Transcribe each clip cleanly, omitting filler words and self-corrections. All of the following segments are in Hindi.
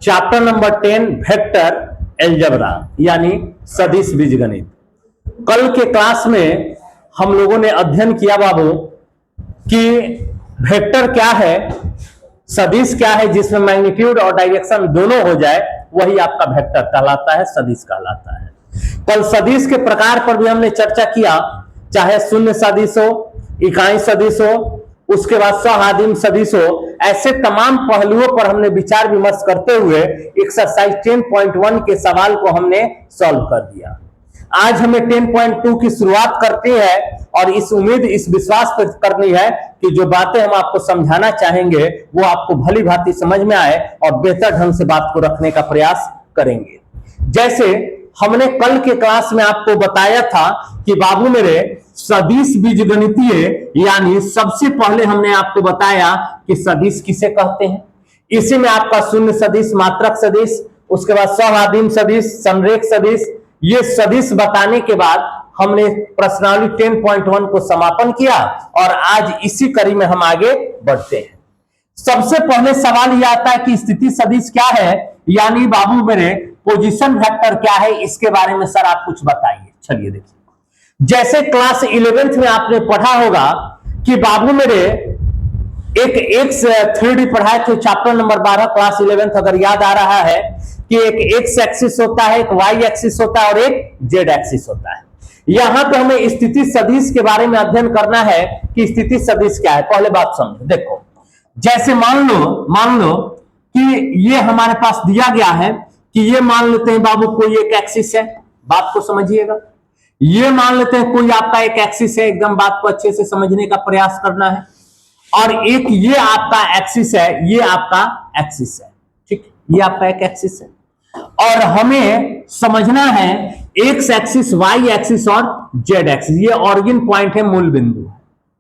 चैप्टर नंबर 10 वेक्टर अलजेब्रा यानी सदिश बीजगणित। कल के क्लास में हम लोगों ने अध्ययन किया बाबू कि वेक्टर क्या है, सदिश क्या है, जिसमें मैग्नीट्यूड और डायरेक्शन दोनों हो जाए वही आपका वेक्टर कहलाता है, सदिश कहलाता है। कल सदिश के प्रकार पर भी हमने चर्चा किया, चाहे शून्य सदिश हो, इकाई सदिश हो, उसके बाद सहादिम सदिश हो, ऐसे तमाम पहलुओं पर हमने विचार विमर्श करते हुए एक्सरसाइज 10.1 के सवाल को हमने सॉल्व कर दिया। आज हमें 10.2 की शुरुआत करती है और इस उम्मीद इस विश्वास पर करनी है कि जो बातें हम आपको समझाना चाहेंगे वो आपको भली भांति समझ में आए और बेहतर ढंग से बात को रखने का प्रयास करेंगे। जैसे हमने कल के क्लास में आपको बताया था कि बाबू मेरे सदिश बीजगणितीय यानी सबसे पहले हमने आपको बताया कि सदिश किसे कहते हैं। इसी में आपका शून्य सदिश, मात्रक सदिश, उसके बाद सहादिम सदिश, संरेख सदिश, ये सदिश बताने के बाद हमने प्रश्नावली 10.1 को समापन किया और आज इसी कड़ी में हम आगे बढ़ते हैं। सबसे पहले सवाल यह आता है कि स्थिति सदिश क्या है, यानी बाबू मेरे पोजीशन वेक्टर क्या है, इसके बारे में सर आप कुछ बताइए। चलिए देखिए, जैसे क्लास 11th में आपने पढ़ा होगा कि बाबू मेरे एक एक्स 3D पढ़ाए थे, चैप्टर नंबर 12 क्लास 11th, अगर याद आ रहा है कि एक एक्स एक्सिस होता है, एक वाई एक्सिस होता है और एक जेड एक्सिस होता है। यहां पे हमें स्थिति सदिश के बारे में अध्ययन करना है कि स्थिति सदिश क्या है। पहले बात समझो, देखो जैसे मान लो कि ये हमारे पास दिया गया है कि ये मान लेते हैं बाबू कोई एक एक्सिस है, बात को समझिएगा। ये मान लेते हैं कोई आपका एक एक्सिस है, एकदम बात को अच्छे से समझने का प्रयास करना है। और एक ये आपका एक्सिस है, ये आपका एक्सिस है, ठीक, ये आपका एक एक्सिस है और हमें समझना है एक्स एक्सिस, वाई एक्सिस और जेड एक्सिस, ये ऑरिजिन पॉइंट है, मूल बिंदु।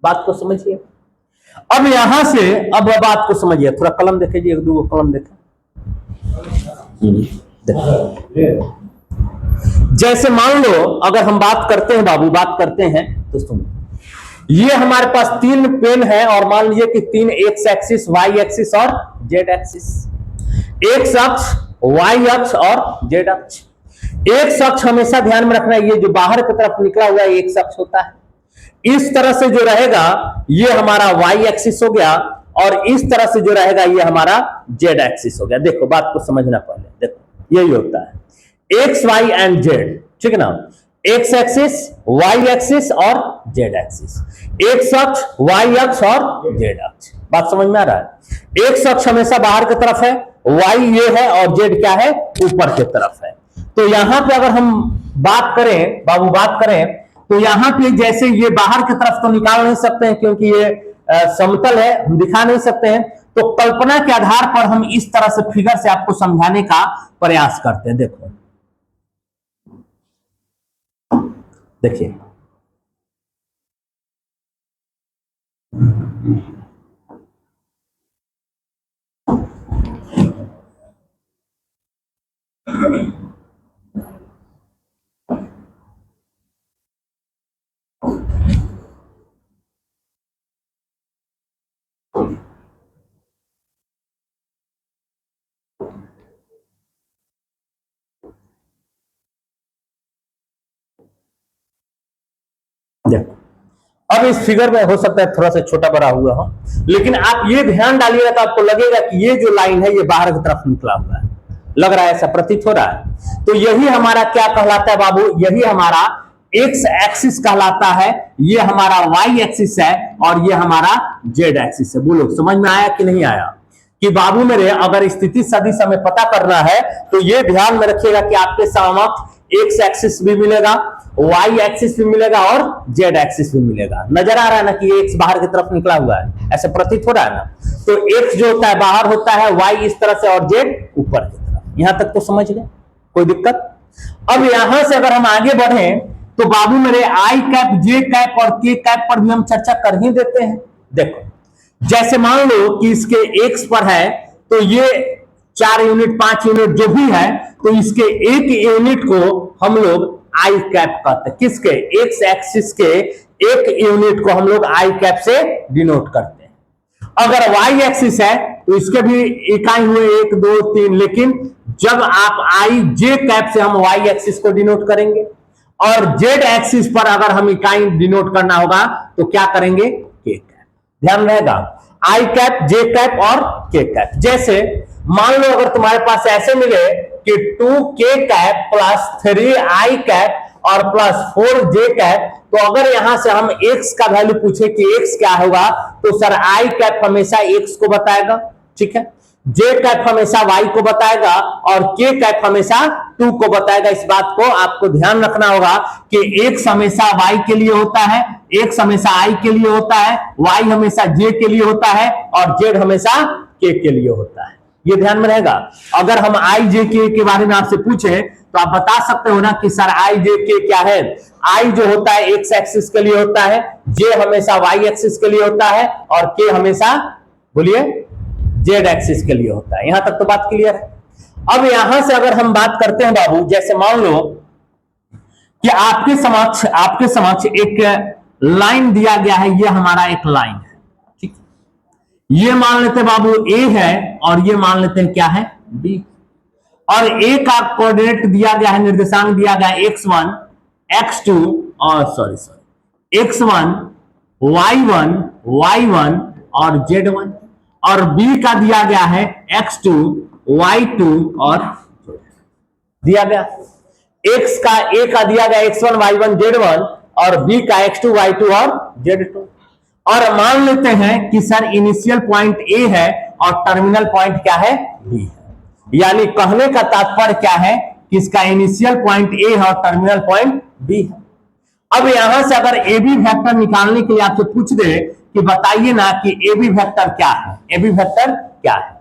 बात को समझिए। अब यहां से अब बात को समझिए, थोड़ा कलम देखे जी, एक दो कलम देखे। जैसे मान लो अगर हम बात करते हैं बाबू, बात करते हैं तो सुनो, ये हमारे पास 3 पेन है और मान लीजिए कि 3 एक्स एक्सिस, वाई एक्सिस और जेड एक्सिस, एक्स अक्ष, वाई अक्ष और जेड अक्ष। एक्स अक्ष हमेशा ध्यान में रखना, ये जो बाहर की तरफ निकला हुआ है एक्स अक्ष होता है। इस तरह से जो रहेगा ये हमारा वाई एक्सिस हो गया और इस तरह से जो रहेगा ये हमारा जेड एक्सिस हो गया। देखो बात को समझना पहले, देखो यही होता है एक्स वाई एंड जेड, ठीक है ना, एक्स एक्सिस, वाई एक्सिस और जेड एक्सिस, एक्स अक्ष, वाई अक्ष और जेड अक्ष। बात समझ में आ रहा है। एक्स अक्ष हमेशा बाहर की तरफ है, वाई ये है और जेड क्या है, ऊपर की तरफ है। तो यहां पे अगर हम बात करें बाबू, बात करें तो यहां पे जैसे ये बाहर की तरफ तो निकाल नहीं सकते हैं क्योंकि ये समतल है, हम दिखा नहीं सकते हैं, तो कल्पना के आधार पर हम इस तरह से फिगर से आपको समझाने का प्रयास करते हैं। देखो देखिए, देखो अब इस फिगर में हो सकता है थोड़ा सा छोटा बड़ा हुआ हो, लेकिन आप ये ध्यान डालिएगा तो आपको लगेगा कि ये जो लाइन है ये बाहर की तरफ निकला हुआ है, लग रहा है, ऐसा प्रतीत हो रहा है। तो यही हमारा क्या कहलाता है बाबू, यही हमारा एक्स एक्सिस कहलाता है, ये हमारा वाई एक्सिस है और ये हमारा जेड एक्सिस है। बोलो समझ में आया कि नहीं आया कि बाबू मेरे अगर स्थिति सदिश हमें पता करना है तो ये ध्यान में रखिएगा कि आपके समक्ष एक्स एक्सिस भी मिलेगा, वाई एक्सिस भी मिलेगा और जेड एक्सिस भी मिलेगा। नजर आ रहा है ना कि एक्स बाहर की तरफ निकला हुआ है, ऐसा प्रतीत हो रहा है ना। तो एक्स जो होता है बाहर होता है, वाई इस तरह से और जेड ऊपर की तरफ। यहां तक तो समझ गए, कोई दिक्कत? अब यहां से अगर हम आगे बढ़े तो बाबू मेरे आई कैप, जे कैप और के कैप पर भी हम चर्चा कर ही देते हैं। देखो जैसे मान लो कि इसके एक्स पर है तो ये 4 यूनिट 5 यूनिट जो भी है, तो इसके एक यूनिट को हम लोग आई कैप कहते हैं। किसके? एक्स एक्सिस के एक यूनिट को हम लोग आई कैप से डिनोट करते हैं। अगर वाई एक्सिस है तो इसके भी इकाई हुए 1 2 3, लेकिन जब आप आई जे कैप से हम वाई एक्सिस को डिनोट करेंगे और जेड एक्सिस पर अगर हम इकाई डिनोट करना होगा तो क्या करेंगे, के कैप। ध्यान रहेगा, आई कैप, जे कैप और के कैप। जैसे मान लो अगर तुम्हारे पास ऐसे मिले कि 2k cap plus 3i cap और प्लस 4j कैप, तो अगर यहां से हम x का वैल्यू पूछे कि x क्या होगा, तो सर i कैप हमेशा x को बताएगा, ठीक है, j कैप हमेशा y को बताएगा और k कैप हमेशा 2 को बताएगा। इस बात को आपको ध्यान रखना होगा कि x हमेशा y के लिए होता है, x हमेशा i के लिए होता है, y हमेशा j के लिए होता है और z हमेशा k के लिए होता है। ये ध्यान में रहेगा। अगर हम i j k के बारे में आपसे पूछे तो आप बता सकते हो ना कि सर i j k क्या है। i जो होता है x एक्सिस के लिए होता है, j हमेशा y एक्सिस के लिए होता है और k हमेशा बोलिए z एक्सिस के लिए होता है। यहां तक तो बात क्लियर है। अब यहां से अगर हम बात करते हैं बाबू, जैसे मान लो कि आपके समक्ष एक लाइन दिया गया है, ये हमारा एक लाइन है, ठीक, ये मान लेते हैं बाबू a है और ये मान लेते हैं क्या है b, और a का कोऑर्डिनेट दिया गया है, निर्देशांक दिया गया है x1 x2 और x1 y1 y1 और z1, और b का दिया गया है x2 y2 और दिया गया x का a का दिया गया x1 y1 z1 और b का x2 y2 और z2। और मान लेते हैं कि सर इनिशियल पॉइंट a है और टर्मिनल पॉइंट क्या है b है, यानी कहने का तात्पर्य क्या है कि इसका इनिशियल पॉइंट a है और टर्मिनल पॉइंट b है। अब यहां से अगर ए बी वेक्टर निकालने के लिए आपसे पूछ दे कि बताइए ना कि ए बी वेक्टर क्या है, ए बी वेक्टर क्या है,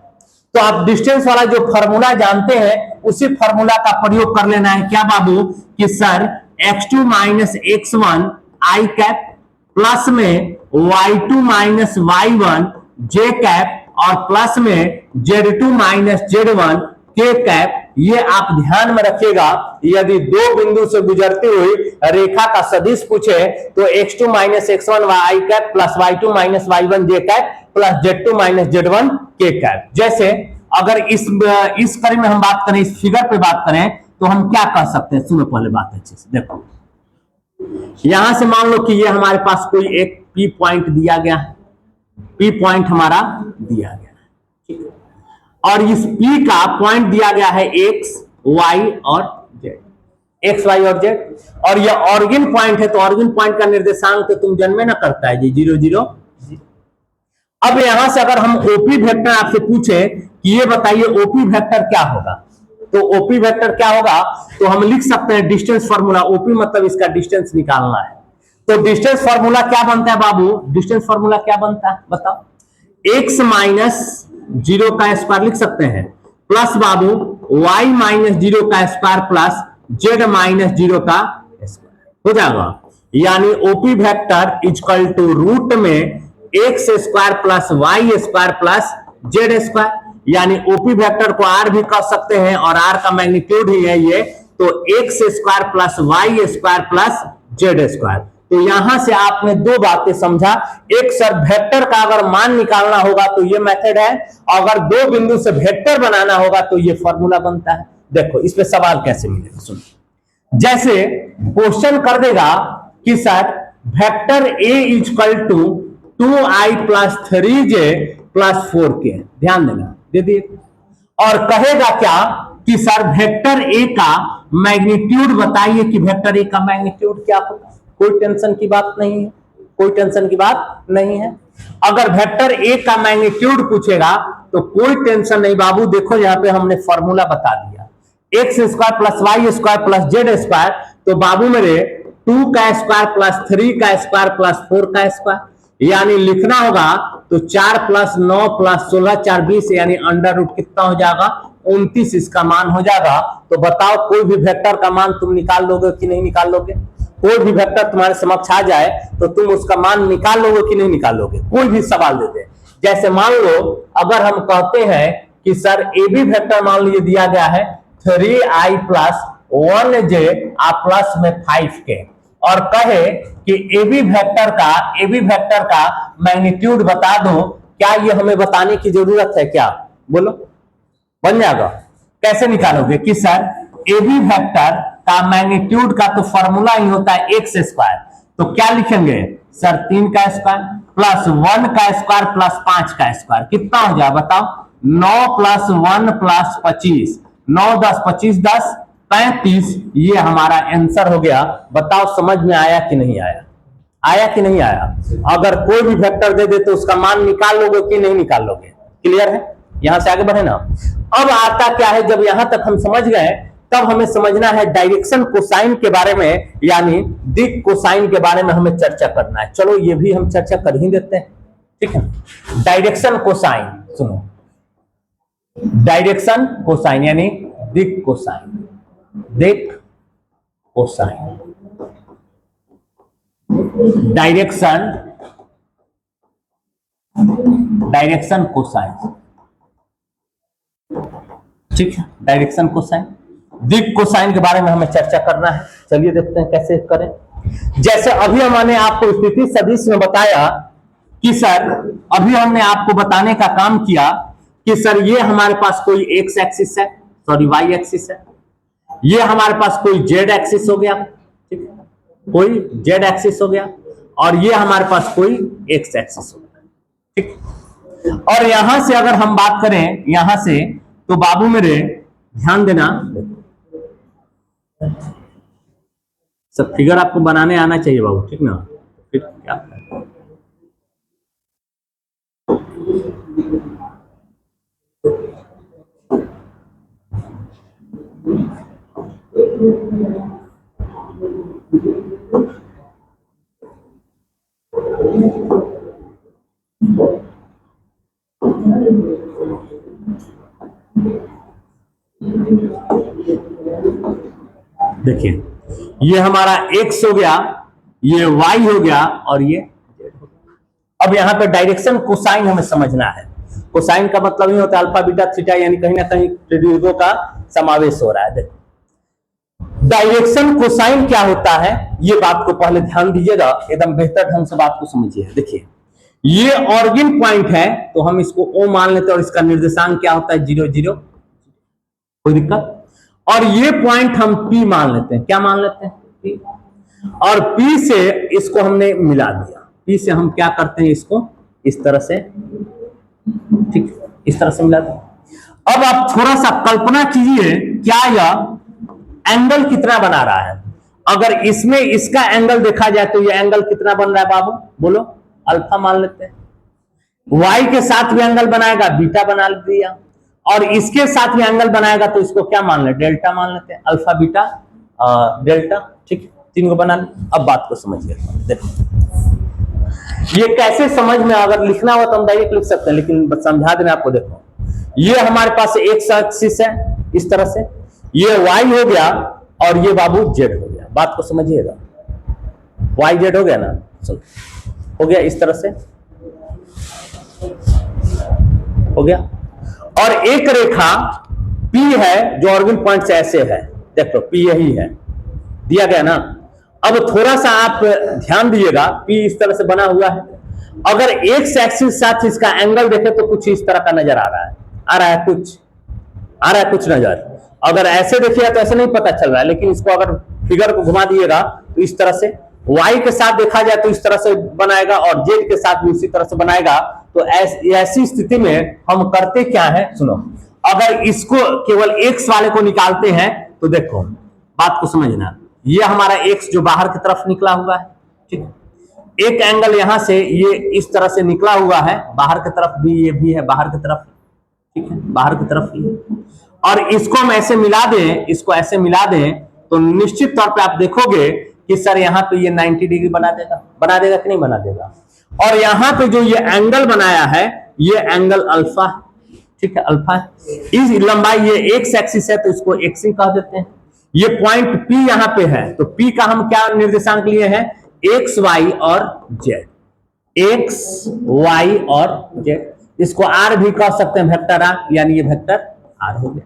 तो आप डिस्टेंस वाला जो फॉर्मूला जानते हैं उसी फॉर्मूला का प्रयोग कर लेना है। क्या बाबू कि sir x2 minus x1 i cap plus में y2 minus y1 j cap और प्लस में z2 minus z1 k cap. ये आप ध्यान में रखिएगा, यदि दो बिंदु से गुजरती हुई रेखा का सदिश पूछे तो x2 minus x1 i cap plus y2 minus y1 j cap plus z2 minus z1 k cap. जैसे अगर इस कड़ी में हम बात करें, इस फिगर पे बात करें तो हम क्या कर सकते हैं, सुनो पहले बात अच्छे से देखो। यहां से मान लो कि ये हमारे पास कोई एक P पॉइंट दिया गया है, P पॉइंट हमारा दिया गया है, ठीक है, और इस P का पॉइंट दिया गया है x y और z, x y और z, और ये ऑरिजिन पॉइंट है, तो ऑरिजिन पॉइंट का निर्देशांक तो तुम जन्मे ना करता है जी 0 0। अब यहां से अगर हम ओपी वेक्टर आपसे पूछे कि ये बताइए ओपी वेक्टर क्या होगा, तो ओपी वेक्टर क्या होगा, तो हम लिख सकते हैं डिस्टेंस फार्मूला। ओपी मतलब इसका डिस्टेंस निकालना है, तो डिस्टेंस फार्मूला क्या बनता है बाबू, डिस्टेंस फार्मूला क्या बनता है बताओ, x माइनस 0 का स्क्वायर लिख सकते हैं प्लस बाबू y माइनस 0 का स्क्वायर प्लस z माइनस 0 का स्क्वायर हो जाएगा। यानी OP vector equal to root में x square plus y square plus z square, यानी ओपी वेक्टर को r भी कर सकते हैं और r का मैग्नीट्यूड ही है ये, तो x square plus y square plus z square. तो यहां से आपने दो बातें समझा, एक सर वेक्टर का अगर मान निकालना होगा तो ये मेथड है, अगर दो बिंदु से वेक्टर बनाना होगा तो ये फॉर्मूला बनता है। देखो इस पे सवाल कैसे मिलेगा, सुनो। जैसे क्वेश्चन कर देगा कि sir vector a equal to 2i plus 3j plus 4k, ध्यान देना दे दिए, और कहेगा क्या कि सर वेक्टर a का मैग्नीट्यूड बताइए कि वेक्टर a का मैग्नीट्यूड क्या होगा। कोई टेंशन की बात नहीं है, कोई टेंशन की बात नहीं है। अगर वेक्टर a का मैग्नीट्यूड पूछेगा तो कोई टेंशन नहीं बाबू, देखो यहाँ पे हमने फॉर्मूला बता दिया, x square plus y square plus z square, तो बाबू मेरे 2 का स्क्वायर प्लस 3 का स्क्वायर प्लस 4 का स्क्वायर, यानी लिखना होगा तो 4 प्लस 9 प्लस 16 4 20, यानी अंडर रूट कितना हो जाएगा 29 इसका मान हो जाएगा। तो बताओ कोई भी वेक्टर का मान तुम निकाल लोगे कि नहीं निकाल लोगे, कोई भी वेक्टर तुम्हारे समक्ष आ जाए तो तुम उसका मान निकाल लोगे कि नहीं निकाल लोगे, कोई भी सवाल दे दे। जैसे मान लो अगर हम कहते हैं कि सर ए बी वेक्टर मान लीजिए दिया गया है 3i प्लस 1j प्लस में 5k, और कहे कि ए बी वेक्टर का मैग्नीट्यूड बता दो, क्या ये हमें बताने की जरूरत है क्या? बोलो, बन जाएगा। कैसे निकालोगे कि सर ए बी वेक्टर का मैग्नीट्यूड का तो फॉर्मूला ही होता है एक्स स्क्वायर, तो क्या लिखेंगे सर 3 का स्क्वायर प्लस 1 का स्क्वायर प्लस 5 का स्क्वायर, कितना हो जाए बताओ? 9 प्लस 1 प्लस 25, 9 10 25 10 35, ये हमारा आंसर हो गया। बताओ समझ में आया कि नहीं आया? आया कि नहीं आया? अगर कोई भी वेक्टर दे दे तो उसका मान निकाल लोगे कि नहीं निकाल लोगे? क्लियर है? यहां से आगे बढ़े ना। अब आता क्या है, जब यहां तक हम समझ गए तब हमें समझना है डायरेक्शन कोसाइन के बारे में, यानी दिक कोसाइन के बारे में हमें चर्चा करना है। चलो ये भी हम चर्चा कर ही देते हैं, ठीक है। डायरेक्शन कोसाइन सुनो, डायरेक्शन कोसाइन यानी दिक कोसाइन, दिक कोसाइन, डायरेक्शन, डायरेक्शन कोसाइन, ठीक है। डायरेक्शन कोसाइन, दिक कोसाइन के बारे में हमें चर्चा करना है। चलिए देखते हैं कैसे करें। जैसे अभी हमने आपको स्थिति सदिश में बताया कि सर, अभी हमने आपको बताने का काम किया कि सर ये हमारे पास कोई एक्स एक्सिस है, सॉरी वाई एक्सिस है, ये हमारे पास कोई जेड एक्सिस हो गया, ठीक है, कोई जेड एक्सिस हो गया, और ये हमारे पास कोई एक्स एक्सिस हो गया, ठीक। और यहां से अगर हम बात करें यहां से, तो बाबू मेरे ध्यान देना, सब फिगर आपको बनाने आना चाहिए बाबू, ठीक ना? फिर क्या देखिए, ये हमारा x हो गया, ये y हो गया, और ये z हो गया। अब यहां पे डायरेक्शन कोसाइन हमें समझना है। कोसाइन का मतलब ही होता है अल्फा बीटा थीटा, यानी कहीं ना कहीं त्रिभुजों का समावेश हो रहा है। देखो डायरेक्शन कोसाइन क्या होता है, ये बात को पहले ध्यान दीजिएगा, एकदम बेहतर ढंग से बात को समझिए। देखिए ये ऑरिजिन पॉइंट है, तो हम इसको O मान लेते हैं, और इसका निर्देशांक क्या होता है 0 0, कोई दिक्कत? और ये पॉइंट हम P मान लेते हैं, क्या मान लेते हैं? P। और P से इसको हमने मिला दिया, P से हम क्या करते हैं, इसको इस तरह से, ठीक, इस तरह से मिला दिया। अब आप थोड़ा सा कल्पना कीजिए, क्या यह एंगल कितना बना रहा है? अगर इसमें इसका एंगल देखा जाए तो ये एंगल कितना बन रहा है बाबू? बोलो, अल्फा मान लेते हैं। वाई के साथ भी एंगल बनाएगा, बीटा बना दिया, और इसके साथ भी एंगल बनाएगा तो इसको क्या मान ले? डेल्टा मान लेते हैं, अल्फा बीटा डेल्टा, ठीक है, तीन को बना ले। अब बात को समझिए, देखो ये कैसे समझ में, अगर लिखना हो तो हम डायरेक्ट लिख सकते हैं, लेकिन समझा देना आपको। देखो ये हमारे पास एक्स एक्सिस है इस तरह से, ये वाई हो गया, और ये बाबू जेड हो गया। बात को समझिएगा, वाई जेड हो गया ना, सुन हो गया इस तरह से हो गया। और एक रेखा P है जो ऑरिजिन पॉइंट से ऐसे है, देखो P यही है, दिया गया ना। अब थोड़ा सा आप ध्यान दीजिएगा, P इस तरह से बना हुआ है। अगर एक्स एक्सिस साथ इसका एंगल देखे तो कुछ इस तरह का नजर आ रहा है, आ रहा है कुछ नजर। अगर ऐसे देखिएगा तो ऐसे नहीं पता चल रहा है, लेकिन इसको अगर फिगर को घुमा दिएगा तो इस तरह से, y के साथ देखा जाए तो इस तरह से बनाएगा, और z के साथ भी उसी तरह से बनाएगा। तो ऐसी स्थिति में हम करते क्या है, सुनो, अगर इसको केवल x वाले को निकालते हैं तो देखो बात को समझना, ये हमारा x जो बाहर की तरफ निकला हुआ है, ठीक है, एक एंगल यहां से ये इस तरह से निकला हुआ है, बाहर की तरफ भी ये भी है, बाहर की तरफ, ठीक है, बाहर की तरफ ही, और इसको हम ऐसे मिला दें, इसको ऐसे मिला दें, तो निश्चित तौर पे आप देखोगे कि सर यहाँ पे ये 90 डिग्री बना देगा कि नहीं बना देगा। और यहाँ पे जो ये एंगल बनाया है, ये एंगल अल्फा, ठीक है, अल्फा है। इस लंबाई ये एक्स एक्सिस है तो इसको एक्स ही कह देते हैं। ये पॉइंट P यहाँ पे है, तो P का हम क्या निर्देशांक लिए हैं? एक्स वाई और जेड, एक्स वाई और जेड। इसको आर भी कह सकते हैं, वेक्टर आर, यानी ये वेक्टर आर हो गया।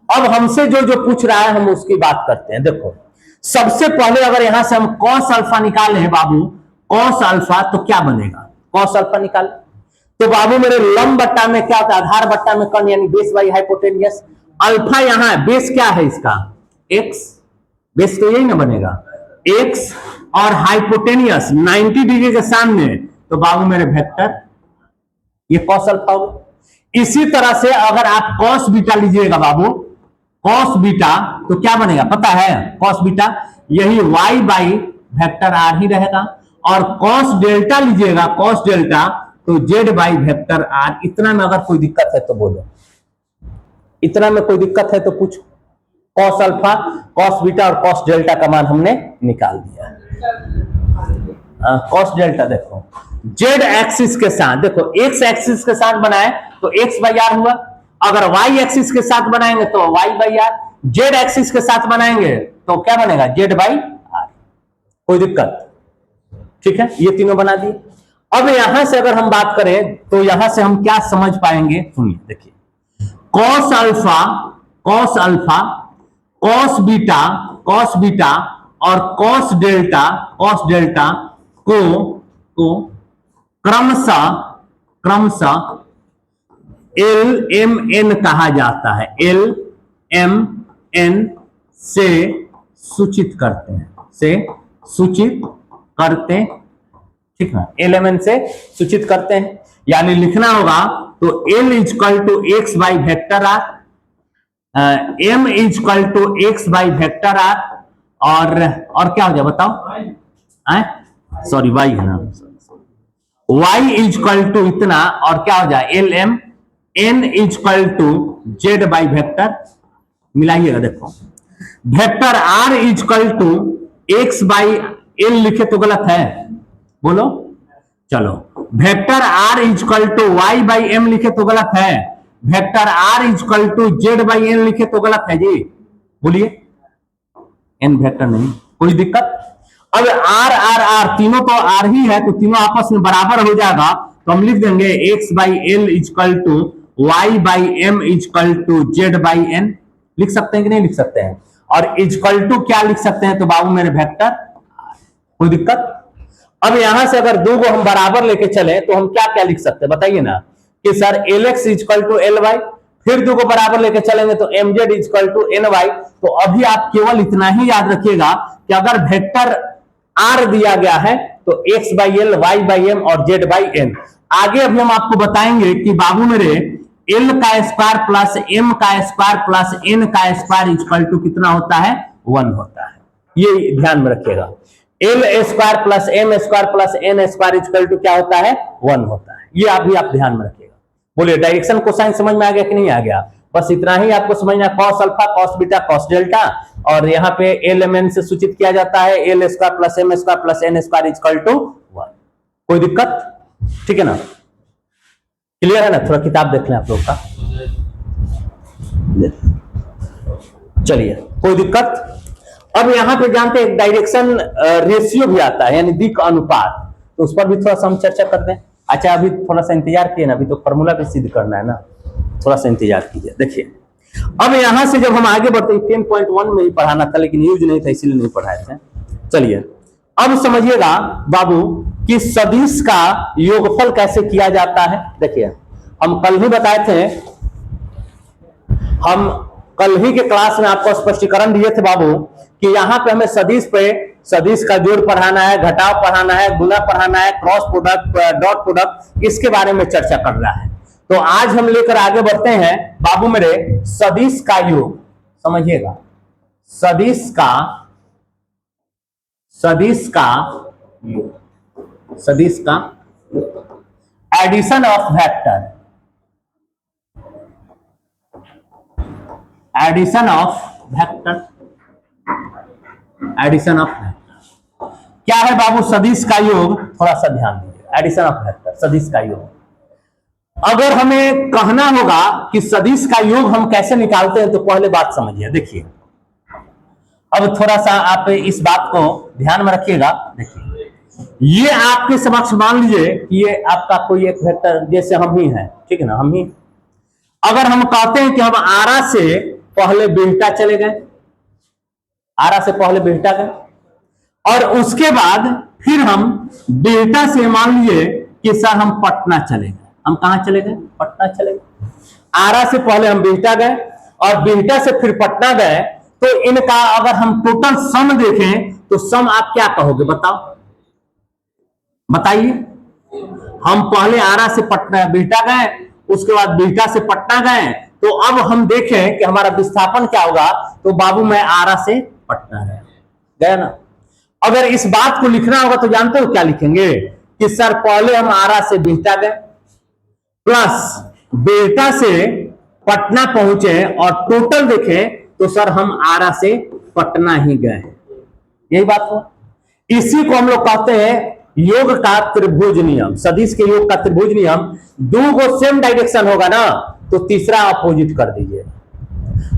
अब हमसे जो जो पूछ रहा है हम उसकी बात करते हैं। देखो सबसे पहले अगर यहां से हम कॉस अल्फा निकालें बाबू, कॉस अल्फा, तो क्या बनेगा? कॉस अल्फा निकाल, तो बाबू मेरे लंब बट्टा में क्या होता है, आधार बट्टा में कर्ण यानी बेस बाई हाइपोटेनियस। अल्फा यहां है, बेस क्या है इसका, एक्स, बेस तो यही ना बनेगा एक्स, और हाइपोटेनियस 90 डिग्री के सामने, तो बाबू मेरे वेक्टर ये कॉस अल्फा होगा। इसी तरह से अगर आप कॉस बीटा लीजिएगा बाबू, कॉस बीटा तो क्या बनेगा पता है, कॉस बीटा यही y बाई वेक्टर आर ही रहेगा, और कॉस डेल्टा लीजिएगा, कॉस डेल्टा तो z बाई वेक्टर आर। इतना में अगर कोई दिक्कत है तो बोलो, इतना में कोई दिक्कत है तो पूछो। कॉस अल्फा, कॉस बीटा और कॉस डेल्टा का मान हमने निकाल दिया। कॉस डेल्टा देखो जेड एक्सिस के साथ, देखो एक्स एक्सिस के साथ बनाए तो एक्स बाई आर हुआ, अगर वाई एक्सिस के साथ बनाएंगे तो y by r, z axis के साथ बनाएंगे तो क्या बनेगा, जेड बाई आर। कोई दिक्कत, ठीक है, ये तीनों बना दिए। अब यहां से अगर हम बात करें तो यहां से हम क्या समझ पाएंगे, सुनिए देखिए, cos alpha, cos alpha, cos beta, cos beta और कॉस डेल्टा, कॉस डेल्टा को क्रमशः क्रमशः एल एम एन कहा जाता है, एल एम एन से सूचित करते हैं, से सूचित करते, ठीक है, एल एम एन से सूचित करते हैं। यानी लिखना होगा तो l equal to x by vector r, m equal to x by vector r, और क्या हो जाए बताओ, सॉरी वाई है ना, y इजकल टू इतना, और क्या हो जाए L M N equal to Z by vector, मिलाइएगा देखो, vector r equal to x by L लिखे तो गलत है, बोलो, चलो, vector r equal to y by M लिखे तो गलत है, vector r equal to Z by N लिखे तो गलत है जी, बोलिए, एन वेक्टर नहीं, कोई दिक्कत। अब आर आर आर तीनों तो आर ही है, तो तीनों आपस में बराबर हो जाएगा, तो हम लिख देंगे x by l equal to y by m equal to Z by n, लिख सकते हैं कि नहीं लिख सकते हैं, और इजकल टू क्या लिख सकते हैं, तो बाबू मेरे वेक्टर, कोई दिक्कत। अब यहां से अगर दो को हम बराबर लेके चले तो हम क्या क्या लिख सकते हैं बताइए ना, कि sir l x equal to l y, फिर दो को बराबर लेके चलेंगे तो m z equal to n y. तो अभी आप केवल इतना ही याद रखिएगा कि अगर वेक्टर आर दिया गया है तो x by l, y by m और जेड बाई एन। आगे अभी हम आपको बताएंगे कि बाबू मेरे एल का स्क्वायर प्लस एम का स्क्वायर प्लस एन का स्क्वायर इक्वल टू कितना होता है, 1 होता है। ये ध्यान में रखिएगा, l square plus m square plus n square equal to क्या होता है, 1 होता है। ये अभी आप ध्यान में रखिएगा। बोलिए डायरेक्शन कोसाइन समझ में आ गया कि नहीं आ गया, बस इतना ही आपको समझना, cos alpha, cos beta, cos delta, और यहाँ पे एल एम एन से सूचित किया जाता है l square plus m square plus n square equal to 1। कोई दिक्कत, ठीक है ना, क्लियर है ना। थोड़ा किताब देख लें आप लोग का, चलिए कोई दिक्कत। अब यहाँ पे जानते हैं डायरेक्शन रेशियो भी आता है, यानी दिक् अनुपात, तो उस पर भी थोड़ा सा हम चर्चा करते हैं। अच्छा अभी थोड़ा सा इंतजार किए ना, अभी तो फॉर्मूला भी सिद्ध करना है ना, थोड़ा सा इंतजार कीजिए। देखिए अब यहां से जब हम आगे बढ़ते, 10.1 में ही पढ़ाना था लेकिन यूज नहीं था इसलिए नहीं पढ़ाए थे। चलिए अब समझिएगा बाबू कि सदिश का योगफल कैसे किया जाता है। देखिए हम कल ही बताए थे, हम कल ही के क्लास में आपको स्पष्टीकरण दिए थे बाबू कि यहां पे हमें सदिश पे सदिश का जोड़ पढ़ाना है, घटाव पढ़ाना है, गुना पढ़ाना है, क्रॉस प्रोडक्ट, डॉट प्रोडक्ट, इसके बारे में चर्चा कर रहा है। तो आज हम लेकर आगे बढ़ते हैं बाबू मेरे सदिश का योग। समझिएगा सदिश का योग, सदिश का addition of vector, addition of vector, addition of vector क्या है बाबू, सदिश का योग। थोड़ा सा ध्यान दीजिए, एडिशन ऑफ वेक्टर, सदिश का योग। अगर हमें कहना होगा कि सदिश का योग हम कैसे निकालते हैं तो पहले बात समझिए। देखिए अब थोड़ा सा आप इस बात को ध्यान में रखिएगा। देखिए ये आपके समक्ष मान लीजिए कि ये आपका कोई एक वेक्टर, जैसे हम ही हैं, ठीक है ना, हम ही। अगर हम कहते हैं कि हम आरा से पहले बिहटा चले गए, आरा से पहले बिहटा गए, और उसके बाद फिर हम बिहटा से मान लीजिए कि सर हम पटना चले गए, हम कहां चले गए? पटना चले गए। आरा से पहले हम बिहटा गए और बिहटा से फिर पटना गए, तो इनका अगर हम टोटल सम देखें तो सम आप क्या कहोगे? बताओ, बताइए। हम पहले आरा से पटना बिहटा गए, उसके बाद बिहटा से पटना गए, तो अब हम देखें कि हमारा विस्थापन क्या होगा, तो बाबू मैं आरा से पटना गया ना। अगर इस बात को लिखना होगा तो जानते हो क्या लिखेंगे कि सर पहले हम आरा से बिहटा गए प्लस बिहटा से पटना पहुंचे और टोटल देखें तो सर हम आरा से पटना ही गए। यही बात हो। इसी को हम लोग कहते हैं योग का त्रिभुज नियम, सदिश के योग का त्रिभुज नियम। दो को सेम डायरेक्शन होगा ना तो तीसरा अपोजिट कर दीजिए।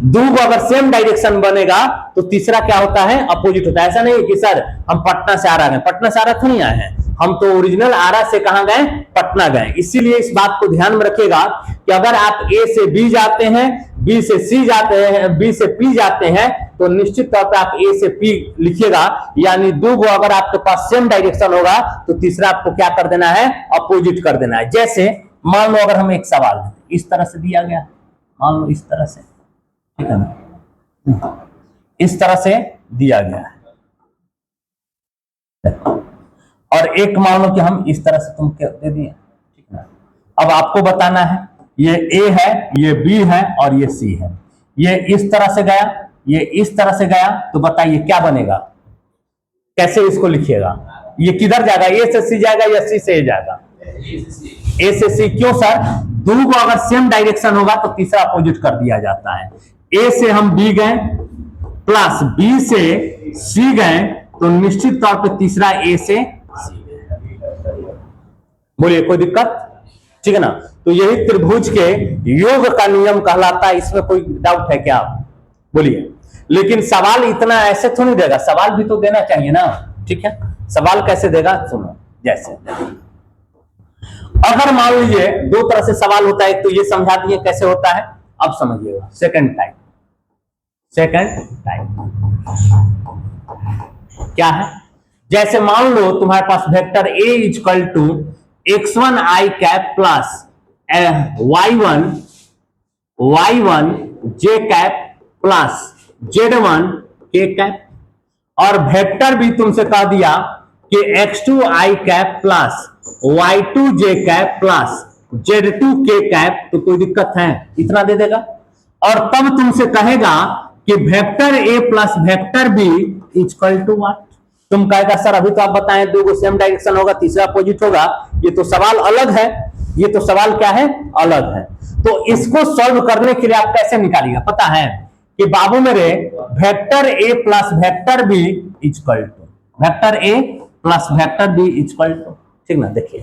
दो को अगर सेम डायरेक्शन बनेगा तो तीसरा क्या होता है? अपोजिट होता है। ऐसा नहीं कि सर हम पटना से आरा गए, पटना से आरा तो नहीं आए हैं, हम तो ओरिजिनल आरा से कहां गए? पटना गए। इसीलिए इस बात को ध्यान में रखिएगा कि अगर आप ए से बी जाते हैं, बी से सी जाते हैं, बी से पी जाते हैं, तो निश्चित तौर पर आप ए से पी लिखिएगा। यानी दो को अगर आपके पास सेम डायरेक्शन होगा तो तीसरा आपको क्या कर देना है? अपोजिट कर देना है। जैसे मान लो अगर हम एक सवाल इस तरह से दिया गया, मान लो इस तरह से, ठीक है ना, इस तरह से दिया गया है, और एक मान लो कि हम इस तरह से तुमको दे दिए, ठीक है। अब आपको बताना है ये ए है, ये बी है और ये सी है। ये इस तरह से गया, ये इस तरह से गया, तो बताइए क्या बनेगा? कैसे इसको लिखिएगा? ये किधर जाएगा? ए से सी जाएगा या सी से ए जाएगा? ए से सी। क्यों सर? दो को अगर सेम डायरेक्शन होगा तो तीसरा अपोजिट कर दिया जाता है। ए से हम बी गए प्लस बी से सी गए तो निश्चित तौर पे तीसरा ए से सी। बोलिए कोई दिक्कत? ठीक है ना। तो यही त्रिभुज के योग का नियम कहलाता है। इसमें कोई डाउट है क्या? बोलिए। लेकिन सवाल इतना ऐसे तो नहीं देगा, सवाल भी तो देना चाहिए ना, ठीक है। सवाल कैसे देगा? सुनो, जैसे अगर मान लीजिए दो तरह से सवाल होता है, तो ये समझा दिए कैसे होता है, अब समझिएगा। सेकंड टाइप क्या है? जैसे मान लो तुम्हारे पास vector A equal to x1 i cap plus y1 j cap plus z1 k cap, और वेक्टर भी तुमसे कह दिया कि x2 i cap plus y2 j cap plus z2 k cap, तो कोई दिक्कत है? इतना दे देगा। और तब तुमसे कहेगा कि vector a plus vector b equal to what? तुम कहेगा सर अभी तो आप बताएं दो को सेम डायरेक्शन होगा, तीसरा अपोजिट होगा। ये तो सवाल अलग है, ये तो सवाल क्या है? अलग है। तो इसको सॉल्व करने के लिए आप कैसे निकालिएगा पता है कि बाबू मेरे vector a plus vector b equal to vector a plus vector b equal to, ठीक ना। देखिए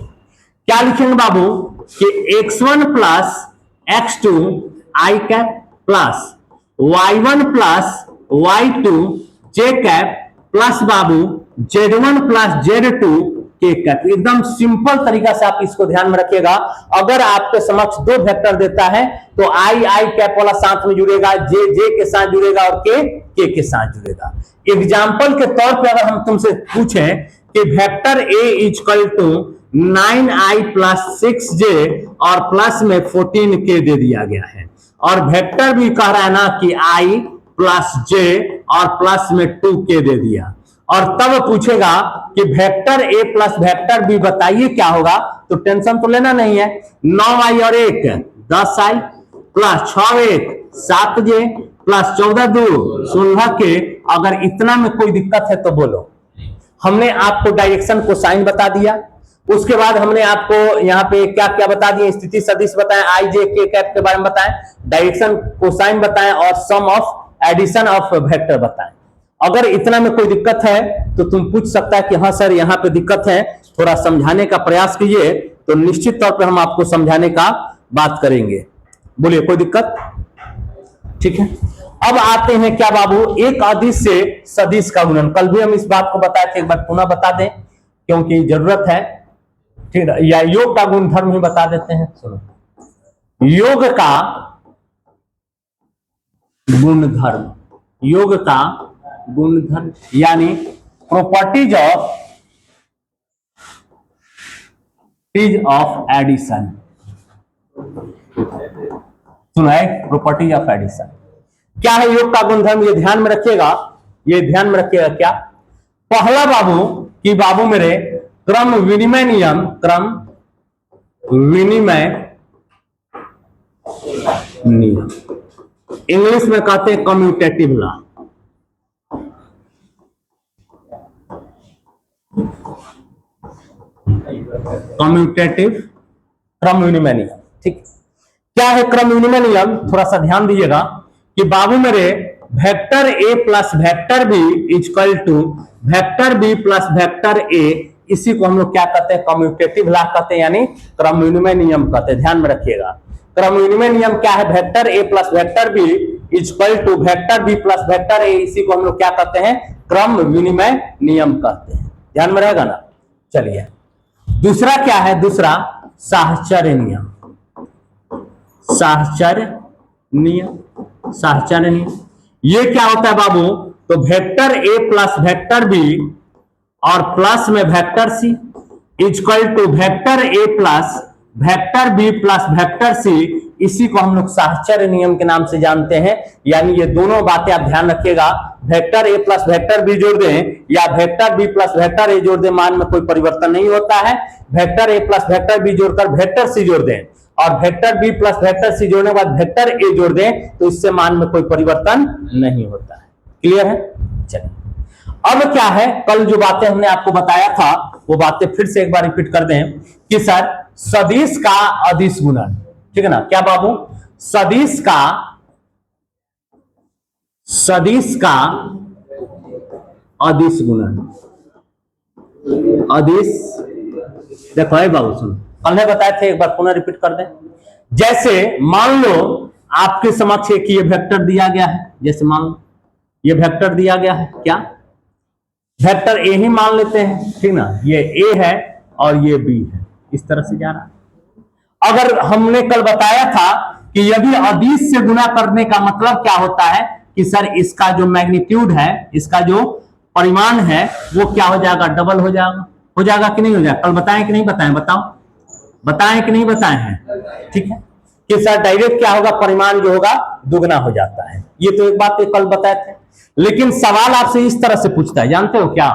क्या लिखेंगे बाबू कि x1 plus x2 i cap plus y1 plus y2 j cap plus बाबू z1 plus z2 k cap. एकदम सिंपल तरीका से आप इसको ध्यान में रखिएगा। अगर आपके समक्ष दो वेक्टर देता है तो i कैप वाला साथ में जुड़ेगा, j के साथ जुड़ेगा और k के साथ जुड़ेगा। एग्जाम्पल के तौर पे अगर हम तुमसे पूछें कि vector a equal to 9i plus 6j और प्लस में 14k दे दिया गया है, और वेक्टर भी कह रहा है ना कि i प्लस j और प्लस में 2k दे दिया, और तब पूछेगा कि vector a plus vector b बताइए क्या होगा, तो टेंशन तो लेना नहीं है। 9i और 1 10i plus 6 1 7j plus 14 2 16k। अगर इतना में कोई दिक्कत है तो बोलो। हमने आपको डायरेक्शन को साइन बता दिया, उसके बाद हमने आपको यहाँ पे क्या क्या बता दिया, स्थिति सदिश बताएं, आई जे के कैप के बारे में बताएं, डायरेक्शन कोसाइन बताएं और सम ऑफ एडिशन ऑफ वेक्टर बताएं। अगर इतना में कोई दिक्कत है तो तुम पूछ सकता है कि हाँ सर यहाँ पे दिक्कत है, थोड़ा समझाने का प्रयास कीजिए, तो निश्चित तौर पे हम आपको समझाने का बात करेंगे। बोलिए कोई दिक्कत? ठीक है। अब आते हैं क्या बाबू, एक अदिश से सदिश का गुणन। कल भी हम इस बात को बताए थे, एक बार पुनः बता दें क्योंकि जरूरत है, ठीक है। या योग का गुणधर्म ही बता देते हैं। सुनो, योग का गुणधर्म, योग का गुणधर्म यानी प्रॉपर्टीज ऑफ एडिशन। सुना है प्रॉपर्टी ऑफ एडिशन। क्या है योग का गुणधर्म, ये ध्यान में रखिएगा, ये ध्यान में रखिएगा। क्या पहला बाबू कि बाबू मेरे क्रम विनिमय नियम, क्रम विनिमय नियम, इंग्लिश में कहते हैं कम्यूटेटिव लॉ। कम्यूटेटिव क्रम विनिमय नियम, ठीक। क्या है क्रम विनिमय नियम, थोड़ा सा ध्यान दीजिएगा कि बाबू मेरे vector a plus vector b equal to vector b plus vector a, इसी को हम लोग क्या कहते हैं, कम्यूटेटिव लॉ कहते हैं, यानी क्रम विनिमय नियम कहते हैं। ध्यान में रखिएगा, क्रम विनिमय नियम क्या है, vector a plus vector b equal to vector b plus vector a, इसी को हम लोग क्या कहते हैं, क्रम विनिमय नियम कहते हैं। ध्यान में रहेगा ना। चलिए दूसरा क्या है, दूसरा साहचर्य नियम, साहचर्य नियम, साहचर्य नियम। ये क्या होता है बाबू, तो vector a plus vector b और प्लस में vector c equal to vector a plus vector b plus vector c, इसी को हम लोग साहचर्य नियम के नाम से जानते हैं। यानी ये दोनों बातें आप ध्यान रखिएगा, vector a plus vector b जोड़ दें या vector b plus vector a जोड़ दें, मान में कोई परिवर्तन नहीं होता है। Vector a plus vector b जोड़कर वेक्टर सी जोड़ दें और vector b plus vector c जोड़ने के बाद वेक्टर ए जोड़ दें, तो इससे मान में कोई परिवर्तन नहीं होता है। क्लियर है। चलिए अब क्या है, कल जो बातें हमने आपको बताया था वो बातें फिर से एक बार रिपीट कर दें कि सर सदिश का अदिश गुणन, ठीक है ना। क्या बाबू, सदिश का अदिश गुणन, अदिश, देखो है बाबू सुनो, कल ने बताए थे, एक बार पुनः रिपीट कर दें। जैसे मान लो आपके समक्ष एक ये वेक्टर दिया गया है, जैसे मान लो ये वेक्टर दिया गया है, क्या वेक्टर ए ही मान लेते हैं, ठीक ना, ये ए है और ये बी है, इस तरह से जा रहा है। अगर हमने कल बताया था कि यदि अदिश से गुना करने का मतलब क्या होता है कि सर इसका जो मैग्नीट्यूड है, इसका जो परिमाण है वो क्या हो जाएगा, डबल हो जाएगा। हो जाएगा कि नहीं हो जाएगा, कल बताएं कि नहीं बताएं, बताओ, बताएं कि नहीं बताए हैं, ठीक है, कि सर डायरेक्ट क्या होगा, परिमाण जो होगा दुगना हो जाता है। ये तो एक बात कल बताए थे, लेकिन सवाल आपसे इस तरह से पूछता है, जानते हो क्या,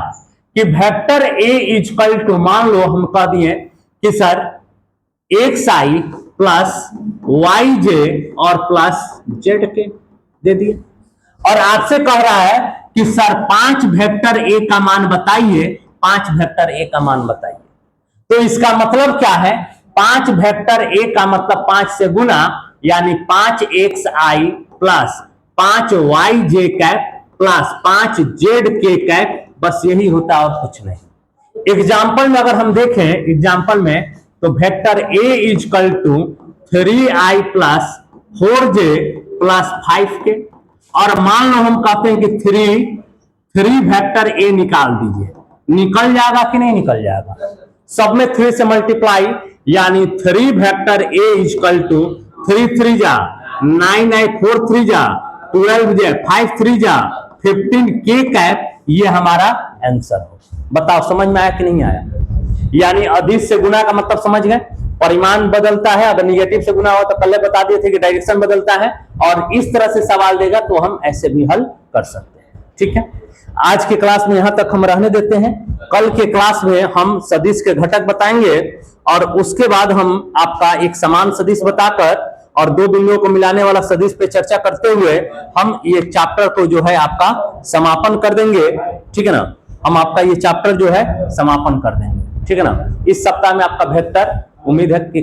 कि वेक्टर ए इक्वल टू, मान लो हम कह दिए कि सर एक्स आई प्लस वाई जे और प्लस जेड के दे दिए, और आपसे कह रहा है कि सर 5 वेक्टर ए का मान बताइए, 5 वेक्टर ए का मान बताइए। तो इसका मतलब क्या है, 5 वेक्टर ए का मतलब 5 से गुना, यानी 5 xi plus 5 yj cap plus 5 zk cap, बस यही होता है और कुछ नहीं। एग्जाम्पल में अगर हम देखें, एग्जाम्पल में तो vector A equal to 3i plus 4j plus 5k, और मान लो हम कहते हैं कि 3 वेक्टर ए निकाल दीजिए, निकल जाएगा कि नहीं निकल जाएगा, सब में 3 से मल्टीप्लाई, यानी 3 वेक्टर ए इक्वल टू 3 3 जा 9 9 4 3 जा 12 जा 5 3 जा 15 के कैप, ये हमारा आंसर हो। बताओ समझ में आया कि नहीं आया। यानी अदिश से गुना का मतलब समझ गए, परिमाण बदलता है, अगर निगेटिव से गुना हो तो कल बता दिए थे कि डायरेक्शन बदलता है, और इस तरह से सवाल देगा तो हम ऐसे भी हल कर सकते हैं। ठीक है, आज के क्लास में यहां तक हम रहने देते हैं। कल के क्लास में हम सदिश के घटक बताएंगे और उसके बाद हम आपका एक समान सदिश बताकर और 2 बिंदुओं को मिलाने वाला सदिश पे चर्चा करते हुए हम ये चैप्टर को जो है आपका समापन कर देंगे। ठीक है ना, हम आपका ये चैप्टर जो है समापन कर देंगे। ठीक है ना, इस सप्ताह में आपका बेहतर उम्मीद है कि